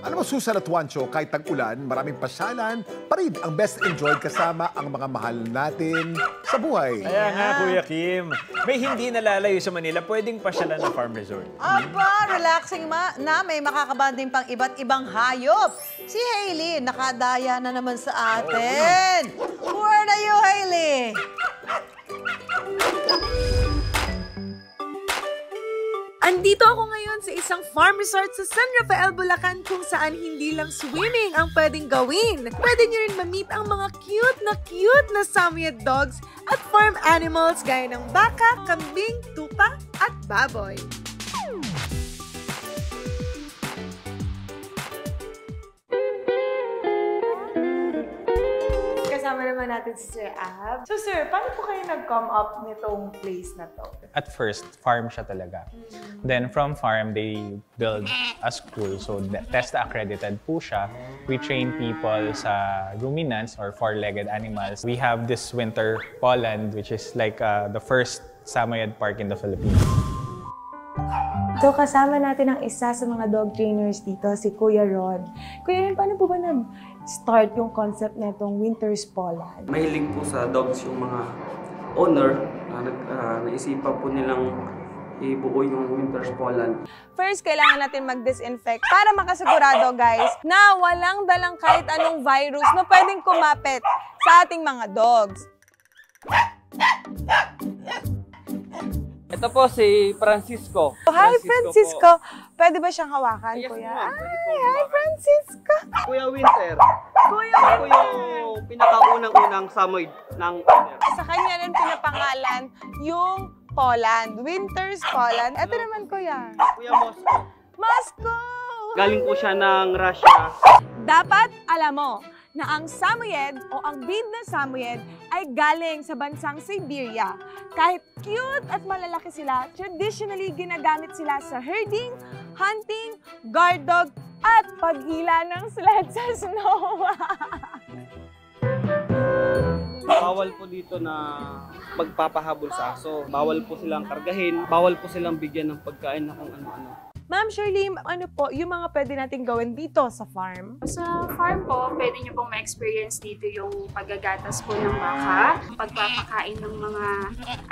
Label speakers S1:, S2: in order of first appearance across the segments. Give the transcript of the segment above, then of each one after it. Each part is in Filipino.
S1: Alam mo, Susan at Juancho, kahit tag-ulan, maraming pasyalan, pa rin ang best enjoyed kasama ang mga mahal natin sa buhay.
S2: Kaya nga, Kuya Kim, may hindi nalalayo sa Manila, pwedeng pasyalan na farm resort.
S3: Aba, relaxing na may makakabanding pang iba't ibang hayop. Si Hailey, nakadaya na naman sa atin. Where are you, Hailey?
S4: Andito ako ngayon sa isang farm resort sa San Rafael, Bulacan kung saan hindi lang swimming ang pwedeng gawin. Pwede nyo rin ma-meet ang mga cute na Samoyed dogs at farm animals gaya ng baka, kambing, tupa at baboy. Kasama naman natin si Sir Ab. So Sir, paano po kayo nag-come up nitong place na to?
S5: At first, farm siya talaga. Then from farm, they build a school. So TESDA accredited po siya. We train people sa ruminants or four-legged animals. We have this winter Poland, which is like the first Samoyed park in the Philippines.
S4: So kasama natin ang isa sa mga dog trainers dito, si Kuya Ron. Kuya Ron, paano po ba nag-start yung concept na itong Winter's Poland?
S6: Mahilig po sa dogs yung mga owner naisipan po nilang ibuo yung Winter's Poland.
S7: First, kailangan natin mag-disinfect para makasigurado, guys, na walang dalang kahit anong virus na pwedeng kumapit sa ating mga dogs.
S6: Ito po si Francisco.
S7: Hi, Francisco! Pwede ba siyang hawakan,
S6: Yes,
S7: Kuya?
S6: ma'am. Pwede po
S7: Hi,
S6: hawakan.
S7: Francisco!
S6: Kuya Winter.
S7: Kuya
S6: Ito po yung pinakaunang-unang Samoyed ng owner.
S7: Sa kanya rin pinapangalan yung Poland. Winter's Poland. Ito naman, Kuya.
S6: Kuya Moscow.
S7: Moscow!
S6: Galing po siya ng Russia.
S7: Dapat alam mo na ang Samoyed o ang breed na Samoyed ay galing sa bansang Siberia. Kahit cute at malalaki sila, traditionally ginagamit sila sa herding, hunting, guard dog, at paghila ng sled sa snow.
S6: Bawal po dito na magpapahabol sa aso. Bawal po silang kargahin. Bawal po silang bigyan ng pagkain na kung ano-ano.
S7: Ma'am Shirley, ano po yung mga pwede natin gawin dito sa farm?
S8: Sa farm po, pwede nyo pong ma-experience dito yung paggagatas po ng baka, pagpapakain ng mga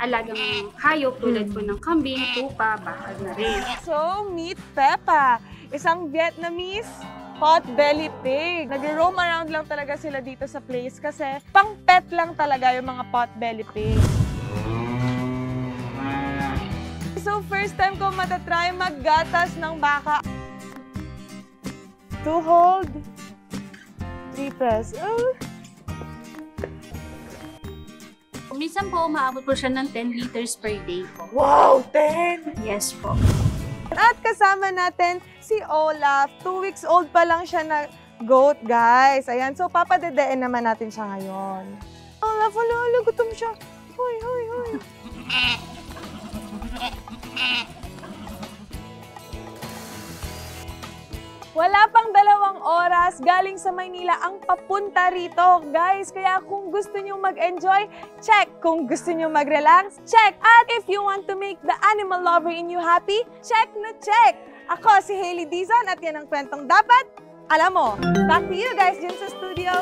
S8: alagang hayop tulad po ng kambing, tupa, baka na rin.
S7: So, meet Peppa, isang Vietnamese pot-belly pig. Nag-roam around lang talaga sila dito sa place kasi pang-pet lang talaga yung mga pot-belly pig. So, first time ko matatry maggatas ng baka. 2 hold, 3 press.
S8: Minsan po, umaabot po siya ng 10 liters per day po.
S7: Wow, 10!
S8: Yes po.
S7: At kasama natin si Olaf. 2 weeks old pa lang siya na goat, guys. Ayan, so papadedein naman natin siya ngayon. Olaf, ala, gutom siya. Hoy, hoy, hoy. Wala pang 2 oras galing sa Maynila ang papunta rito, guys. Kaya kung gusto nyo mag-enjoy, check. Kung gusto nyo mag-relax, check. At if you want to make the animal lover in you happy, check na check. Ako si Hailey Dizon at yan ang kwentong dapat alam mo. Back to you guys dyan sa studio.